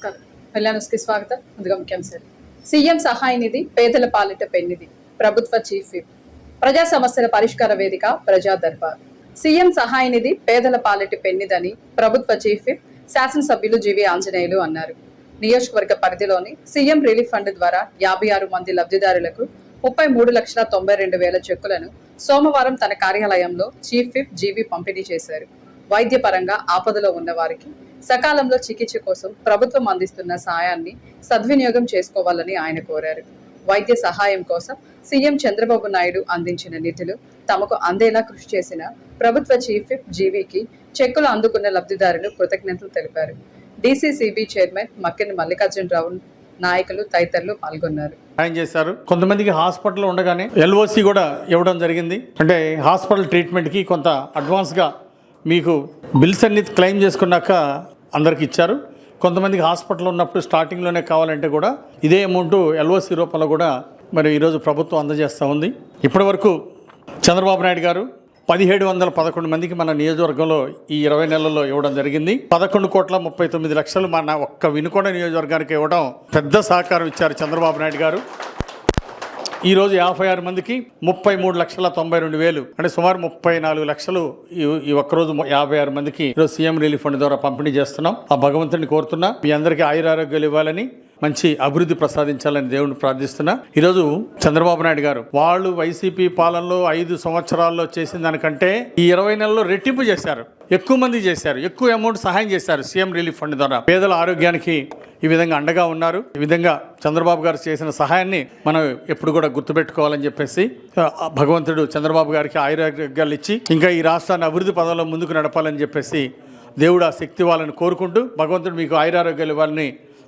నమస్కారం. కళ్యాణ్కి స్వాగతం. ముందుగా ముఖ్యాంశాలు. సీఎం సహాయ నిధి పేదల పాలిట పెన్నిధి, ప్రభుత్వ చీఫ్ విప్, ప్రజా సమస్యల పరిష్కార వేదిక, ప్రజా దర్బార్. సీఎం సహాయ నిధి పేదల పాలిట పెన్నిధి అని ప్రభుత్వ చీఫ్ విప్ శాసనసభ్యులు జీవి ఆంజనేయులు అన్నారు. నియోజకవర్గ పరిధిలోని సీఎం రిలీఫ్ ఫండ్ ద్వారా 56 మంది లబ్ధిదారులకు 33,92,000 చెక్కులను సోమవారం తన కార్యాలయంలో చీఫ్ విప్ జీవి పంపిణీ చేశారు. వైద్యపరంగా ఆపదలో ఉన్న వారికి సకాలంలో చికిత్స కోసం ప్రభుత్వం అందిస్తున్న సాయాన్ని సద్వినియోగం చేసుకోవాలని ఆయన కోరారు. వైద్య సహాయం కోసం సీఎం చంద్రబాబు నాయుడు అందించిన నిధులు తమకు అందేలా కృషి చేసిన ప్రభుత్వ చీఫ్ విప్ జీవీకి చెక్కులు అందుకున్న లబ్ధిదారులు కృతజ్ఞతలు తెలిపారు. డీసీసీబీ చైర్మన్ మక్కిన మల్లికార్జునరావు, నాయకులు తదితరులు పాల్గొన్నారు. ఆయన చేశారు. కొంతమందికి హాస్పిటల్లో ఉండగానే ఎల్ఓసి కూడా ఇవ్వడం జరిగింది. అంటే హాస్పిటల్ ట్రీట్మెంట్కి కొంత అడ్వాన్స్గా మీకు బిల్స్ అన్ని క్లెయిమ్ చేసుకున్నాక అందరికి ఇచ్చారు. కొంతమందికి హాస్పిటల్ ఉన్నప్పుడు స్టార్టింగ్లోనే కావాలంటే కూడా ఇదే అమౌంట్ ఎల్ఓసి రూపంలో కూడా మరి ఈరోజు ప్రభుత్వం అందజేస్తూ ఉంది. ఇప్పటి వరకు చంద్రబాబు నాయుడు గారు 1711 మందికి మన నియోజకవర్గంలో ఈ 20 నెలల్లో ఇవ్వడం జరిగింది. 11,39,00,000 మన ఒక్క వినుకొండ నియోజకవర్గానికి ఇవ్వడం పెద్ద సహకారం ఇచ్చారు చంద్రబాబు నాయుడు గారు. ఈరోజు 56 మందికి 33,92,000 అంటే సుమారు 34 లక్షలు ఈ ఒక్కరోజు 56 మందికి ఈరోజు సీఎం రిలీఫ్ ఫండ్ ద్వారా పంపిణీ చేస్తున్నాం. ఆ భగవంతుని కోరుతున్నా మీ అందరికీ ఆయురారోగ్యాలు ఇవ్వాలని, మంచి అభివృద్ధి ప్రసాదించాలని దేవుడిని ప్రార్థిస్తున్నా. ఈరోజు చంద్రబాబు నాయుడు గారు వాళ్ళు వైసీపీ పాలనలో 5 సంవత్సరాల్లో చేసిన దానికంటే ఈ 20 నెలల్లో రెట్టింపు చేశారు. ఎక్కువ మంది చేశారు, ఎక్కువ అమౌంట్ సహాయం చేశారు. సీఎం రిలీఫ్ ఫండ్ ద్వారా పేదల ఆరోగ్యానికి ఈ విధంగా అండగా ఉన్నారు. ఈ విధంగా చంద్రబాబు గారు చేసిన సహాయాన్ని మనం ఎప్పుడు కూడా గుర్తుపెట్టుకోవాలని చెప్పేసి భగవంతుడు చంద్రబాబు గారికి ఆయురారోగ్యాలు ఇచ్చి ఇంకా ఈ రాష్ట్రాన్ని అభివృద్ధి పదంలో ముందుకు నడపాలని చెప్పేసి దేవుడు ఆ శక్తి వాళ్ళని కోరుకుంటూ భగవంతుడు మీకు ఆయురారోగ్యాలు ఇవ్వాలని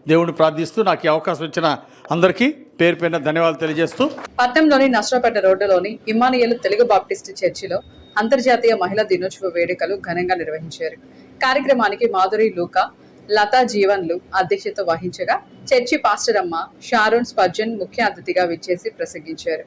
దేవుడిని ప్రార్థిస్తూ నాకు ఈ అవకాశం ఇచ్చిన అందరికీ పేరు పేరున ధన్యవాదాలు తెలియజేస్తూ పట్నంలోని నష్టపేట రోడ్డులోని ఇమ్మానుయేలు తెలుగు బాప్టిస్ట్ చర్చిలో అంతర్జాతీయ మహిళా దినోత్సవ వేడుకలు ఘనంగా నిర్వహించారు. కార్యక్రమానికి మాధురి, లూకా, లతా జీవన్లు అధ్యక్షత వహించగా చర్చి పాస్టర్ అమ్మ షారోన్ స్పర్జన్ ముఖ్య అతిథిగా విచ్చేసి ప్రసంగించారు.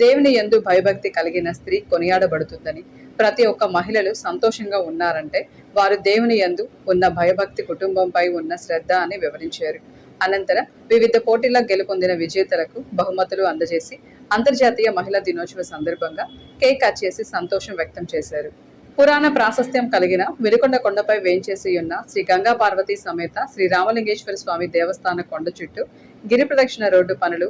దేవుని యందు భయభక్తి కలిగిన స్త్రీ కొనియాడబడుతుందని, ప్రతి ఒక్క మహిళలు సంతోషంగా ఉన్నారంటే వారు దేవుని యందు ఉన్న భయభక్తి, కుటుంబంపై ఉన్న శ్రద్ధ అని వివరించారు. అనంతరం వివిధ పోటీల్లో గెలుపొందిన విజేతలకు బహుమతులు అందజేసి అంతర్జాతీయ మహిళా దినోత్సవ సందర్భంగా కేక్ కట్ చేసి సంతోషం వ్యక్తం చేశారు. పురాణ ప్రాశస్త్యం కలిగిన వినుకొండ కొండపై వేంచేసి ఉన్న శ్రీ గంగా పార్వతీ సమేత శ్రీ రామలింగేశ్వర స్వామి దేవస్థాన కొండ చుట్టూ గిరి ప్రదక్షిణ రోడ్డు పనులు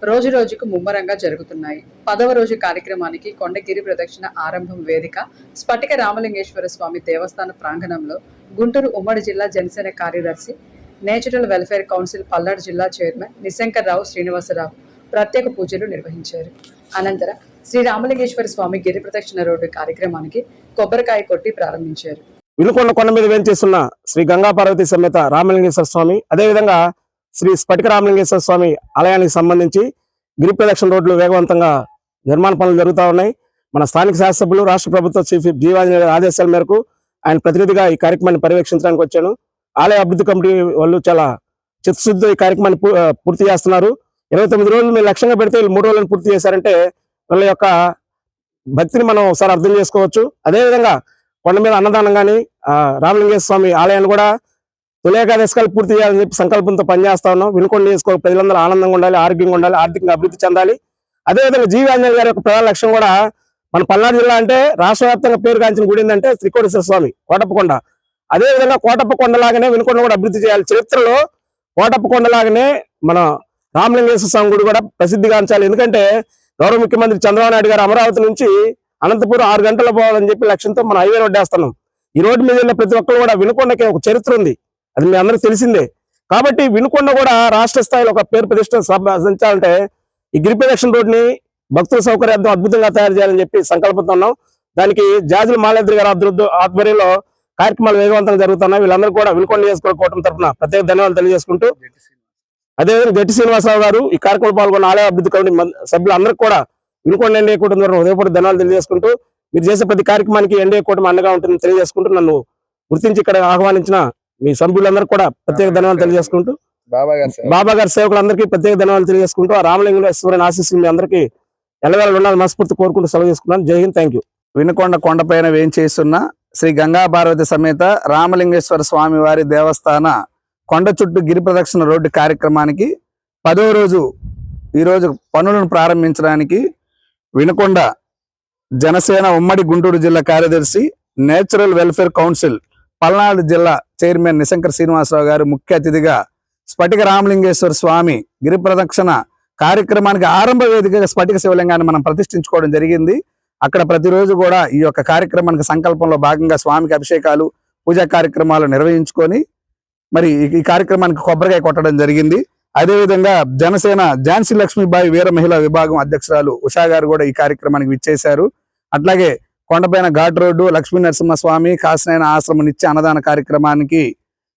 రోజు రోజుకు ముమ్మరంగా జరుగుతున్నాయి. 10వ రోజు కార్యక్రమానికి కొండ గిరి ప్రదక్షిణ ఆరంభం వేదిక స్ఫటిక రామలింగేశ్వర స్వామి దేవస్థాన ప్రాంగణంలో గుంటూరు ఉమ్మడి జిల్లా జనసేన కార్యదర్శి, నేచురల్ వెల్ఫేర్ కౌన్సిల్ పల్నాడు జిల్లా చైర్మన్ నిశంకర్రావు శ్రీనివాసరావు ప్రత్యేక పూజలు నిర్వహించారు. అనంతరం శ్రీ రామలింగేశ్వర స్వామి గిరి ప్రదక్షిణ రోడ్డు కార్యక్రమానికి కొబ్బరికాయ కొట్టి ప్రారంభించారు. వినుకొండ కొండ మీద వేంచేస్తున్న శ్రీ గంగా పార్వతీ సమేత రామలింగేశ్వర స్వామి, అదేవిధంగా శ్రీ స్ఫటిక రామలింగేశ్వర స్వామి ఆలయానికి సంబంధించి గిరి ప్రదక్షిణ రోడ్లు వేగవంతంగా నిర్మాణ పనులు జరుగుతూ ఉన్నాయి. మన స్థానిక శాసనసభ్యులు, రాష్ట్ర ప్రభుత్వ చీఫ్ జీవాంజనేయుల ఆదేశాల మేరకు ఆయన ప్రతినిధిగా ఈ కార్యక్రమాన్ని పర్యవేక్షించడానికి వచ్చాను. ఆలయ అభివృద్ధి కమిటీ వాళ్ళు చాలా చిత్తశుద్ధితో ఈ కార్యక్రమాన్ని పూర్తి చేస్తున్నారు. 29 రోజులు మీరు లక్ష్యంగా పెడితే 3 రోజులను పూర్తి చేశారంటే వాళ్ళ యొక్క భక్తిని మనం ఒకసారి అర్థం చేసుకోవచ్చు. అదేవిధంగా కొండ మీద అన్నదానం కానీ రామలింగేశ్వర స్వామి ఆలయాన్ని కూడా తొలేకాదశకాలు పూర్తి చేయాలని చెప్పి సంకల్పంతో పనిచేస్తా ఉన్నాం. వినుకొండ నియోజకవర్గ ప్రజలందరూ ఆనందంగా ఉండాలి, ఆరోగ్యంగా ఉండాలి, ఆర్థికంగా అభివృద్ధి చెందాలి. అదేవిధంగా జీవి ఆంజనేయ గారి యొక్క ప్రధాన లక్ష్యం కూడా మన పల్నాడు జిల్లా అంటే రాష్ట్ర వ్యాప్తంగా పేరుగాంచిన గుడి ఏంటంటే శ్రీకోటేశ్వర స్వామి కోటప్పకొండ. అదేవిధంగా కోటప్పకొండలాగానే వినుకొండ కూడా అభివృద్ధి చేయాలి. చరిత్రలో కోటప్పకొండలాగానే మన రామలింగేశ్వర స్వామి గుడి కూడా ప్రసిద్ధిగాంచాలి. ఎందుకంటే గౌరవ ముఖ్యమంత్రి చంద్రబాబు నాయుడు గారు అమరావతి నుంచి అనంతపురం 6 గంటల్లో పోవాలని చెప్పి లక్ష్యంతో మనం హైవే రోడ్డు వేస్తున్నాం. ఈ రోడ్డు మీద ఉన్న ప్రతి ఒక్కరు కూడా వినుకొండకి ఒక చరిత్ర ఉంది, అది మీ అందరికీ తెలిసిందే. కాబట్టి వినుకొండ కూడా రాష్ట్ర స్థాయిలో ఒక పేరు ప్రతిష్ట సాధించాలంటే ఈ గిరి ప్రదక్షిణ రోడ్ని భక్తుల సౌకర్యార్థం అద్భుతంగా తయారు చేయాలని చెప్పి సంకల్పంతో ఉన్నాం. దానికి జాజుల మాలేద్రి గారి ఆధ్వర్యంలో కార్యక్రమాలు వేగవంతంగా జరుగుతున్నాయి. వీళ్ళందరూ కూడా వినుకొండ నియోజకవర్గ కూటమి తరఫున ప్రత్యేక ధన్యవాదాలు తెలియజేసుకుంటూ, అదేవిధంగా గట్టి శ్రీనివాసరావు గారు ఈ కార్యక్రమంలో పాల్గొన్న ఆలయ అభివృద్ధి కమిటీ సభ్యులందరికీ కూడా వినుకొండ ఎన్డీఏ కూటమి ద్వారా హృదయపూర్వక ధన్యవాదాలు తెలియజేసుకుంటూ, మీరు చేసే ప్రతి కార్యక్రమానికి ఎన్డీఏ కూటమి అండగా ఉంటుందని తెలియజేసుకుంటూ, నన్ను గుర్తించి ఇక్కడ ఆహ్వానించిన మీ సభ్యులందరూ కూడా ప్రత్యేక ధన్యవాదాలు తెలియజేసుకుంటూ, బాబా గారి సేవకులందరికీ ప్రత్యేక ధన్యవాదాలు తెలియజేసుకుంటూ, ఆ రామలింగేశ్వరుని ఆశీస్సులు మీ అందరికీ ఎల్లవేళ ఉండాలని మనస్ఫూర్తి కోరుకుంటూ సెలవు చేసుకున్నాను. జై హింద్, థ్యాంక్ యూ. వినుకొండ కొండపైన వేంచేస్తున్న శ్రీ గంగా పార్వతి సమేత రామలింగేశ్వర స్వామి వారి దేవస్థాన కొండ చుట్టూ గిరి ప్రదక్షిణ రోడ్డు కార్యక్రమానికి 10వ రోజు ఈరోజు పనులను ప్రారంభించడానికి వినుకొండ జనసేన ఉమ్మడి గుంటూరు జిల్లా కార్యదర్శి నేచురల్ వెల్ఫేర్ కౌన్సిల్ పల్నాడు జిల్లా చైర్మన్ నిశంకర్ శ్రీనివాసరావు గారు ముఖ్య అతిథిగా స్ఫటిక రామలింగేశ్వర స్వామి గిరి ప్రదక్షిణ కార్యక్రమానికి ఆరంభ వేదికగా స్ఫటిక శివలింగాన్ని మనం ప్రతిష్ఠించుకోవడం జరిగింది. అక్కడ ప్రతిరోజు కూడా ఈ యొక్క కార్యక్రమానికి సంకల్పంలో భాగంగా స్వామికి అభిషేకాలు పూజా కార్యక్రమాలు నిర్వహించుకొని మరి ఈ కార్యక్రమానికి కొబ్బరికాయ కొట్టడం జరిగింది. అదేవిధంగా జనసేన ఝాన్సీ లక్ష్మీబాయి వీర మహిళా విభాగం అధ్యక్షురాలు ఉషా గారు కూడా ఈ కార్యక్రమానికి విచ్చేశారు. అట్లాగే కొండపైన ఘాట్ రోడ్డు లక్ష్మీ నరసింహస్వామి కాసినైన ఆశ్రమ నిత్య అన్నదాన కార్యక్రమానికి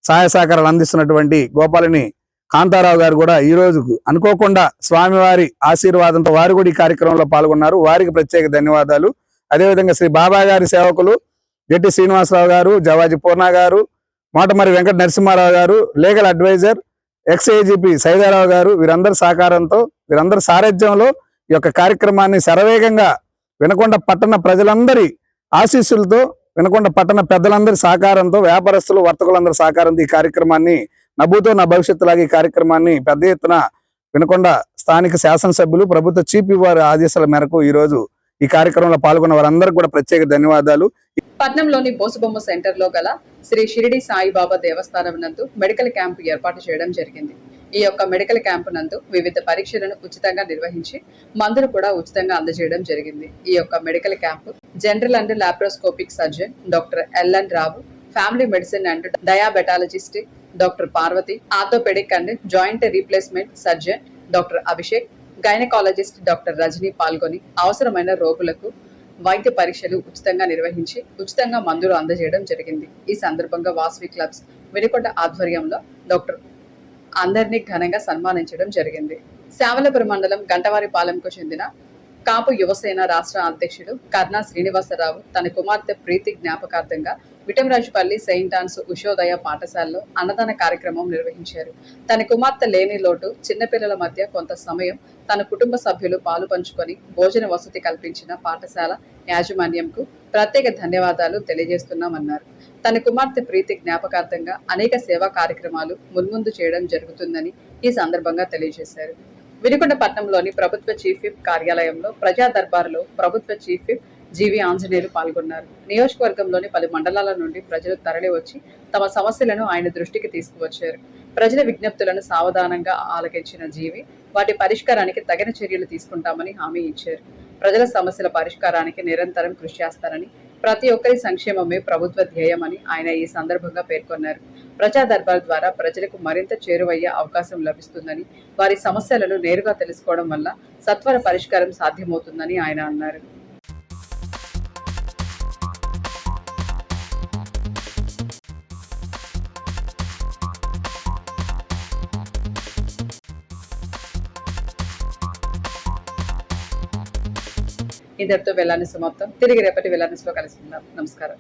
సహాయ సహకారాలు అందిస్తున్నటువంటి గోపాలని కాంతారావు గారు కూడా ఈ రోజు అనుకోకుండా స్వామివారి ఆశీర్వాదంతో వారు కూడా ఈ కార్యక్రమంలో పాల్గొన్నారు. వారికి ప్రత్యేక ధన్యవాదాలు. అదేవిధంగా శ్రీ బాబా గారి సేవకులు జట్టి శ్రీనివాసరావు గారు, జవాజీ పూర్ణ గారు, మోటమరి వెంకట నరసింహారావు గారు, లీగల్ అడ్వైజర్ ఎక్స్ఏజీపీ సైదారావు గారు, వీరందరి సహకారంతో వీరందరి సారథ్యంలో ఈ యొక్క కార్యక్రమాన్ని శరవేగంగా వినకొండ పట్టణ ప్రజలందరి ఆశీస్సులతో వినకొండ పట్టణ పెద్దలందరి సహకారంతో వ్యాపారస్తులు వర్తకులందరి సహకారంతో ఈ కార్యక్రమాన్ని నభూతో నా భవిష్యత్తులాగా ఈ కార్యక్రమాన్ని పెద్ద ఎత్తున వినకొండ స్థానిక శాసనసభ్యులు ప్రభుత్వ చీఫ్ వారి ఆదేశాల మేరకు ఈ రోజు ఈ కార్యక్రమంలో పాల్గొన్న వారందరికీ కూడా ప్రత్యేక ధన్యవాదాలు. పట్నంలోని బోసుబొమ్మ సెంటర్ లో గల శ్రీ షిరిడి సాయిబాబా దేవస్థానం నందు మెడికల్ క్యాంపు ఏర్పాటు చేయడం జరిగింది. ఈ యొక్క మెడికల్ క్యాంపు నందు వివిధ పరీక్షలను ఉచితంగా నిర్వహించి మందులు కూడా ఉచితంగా అందజేయడం జరిగింది. ఈ యొక్క medical camp general and laparoscopic surgeon doctor L N Rao, family medicine and diabetologist doctor Parvathi, orthopaedic and joint replacement surgeon doctor Abhishek, gynaecologist doctor Rajani పాల్గొని అవసరమైన రోగులకు వైద్య పరీక్షలు ఉచితంగా నిర్వహించి ఉచితంగా మందులు అందజేయడం జరిగింది. ఈ సందర్భంగా వాసవి క్లబ్స్ వినుకొండ ఆధ్వర్యంలో డాక్టర్ అందరినీ ఘనంగా సన్మానించడం జరిగింది. శావలపురం మండలం గంటవారిపాలెంకు చెందిన కాపు యువసేన రాష్ట్ర అధ్యక్షుడు కర్ణా శ్రీనివాసరావు తన కుమార్తె ప్రీతి జ్ఞాపకార్థంగా విటంరాజుపల్లి సెయింట్ ఆన్స్ ఉషోదయ పాఠశాలలో అన్నదాన కార్యక్రమం నిర్వహించారు. తన కుమార్తె లేని లోటు చిన్నపిల్లల మధ్య కొంత సమయం తన కుటుంబ సభ్యులు పాలు పంచుకొని భోజన వసతి కల్పించిన పాఠశాల యాజమాన్యంకు ప్రత్యేక ధన్యవాదాలు తెలియజేస్తున్నామన్నారు. తన కుమార్తె ప్రీతి జ్ఞాపకార్థంగా అనేక సేవా కార్యక్రమాలు మున్ముందు చేయడం జరుగుతుందని ఈ సందర్భంగా తెలియజేశారు. వినుకొండ పట్టణంలోని ప్రభుత్వ చీఫ్ విప్ కార్యాలయంలో ప్రజా దర్బారులో ప్రభుత్వ చీఫ్ విప్ జీవి ఆంజనేయులు పాల్గొన్నారు. నియోజకవర్గంలోని పలు మండలాల నుండి ప్రజలు తరలి వచ్చి తమ సమస్యలను ఆయన దృష్టికి తీసుకువచ్చారు. ప్రజల విజ్ఞప్తులను సావధానంగా ఆలకించిన జీవి వాటి పరిష్కారానికి తగిన చర్యలు తీసుకుంటామని హామీ ఇచ్చారు. ప్రజల సమస్యల పరిష్కారానికి నిరంతరం కృషి చేస్తారని, ప్రతి ఒక్కరి సంక్షేమమే ప్రభుత్వ ధ్యేయమని ఆయన ఈ సందర్భంగా పేర్కొన్నారు. ప్రజా దర్బార్ ద్వారా ప్రజలకు మరింత చేరువయ్యే అవకాశం లభిస్తుందని, వారి సమస్యలను నేరుగా తెలుసుకోవడం వల్ల సత్వర పరిష్కారం సాధ్యమవుతుందని ఆయన అన్నారు. ఇంతటితో వెల్లాని సమాప్తం. తిరిగి రేపటి వెల్లానిస్లో కలుసుకుందాం. నమస్కారం.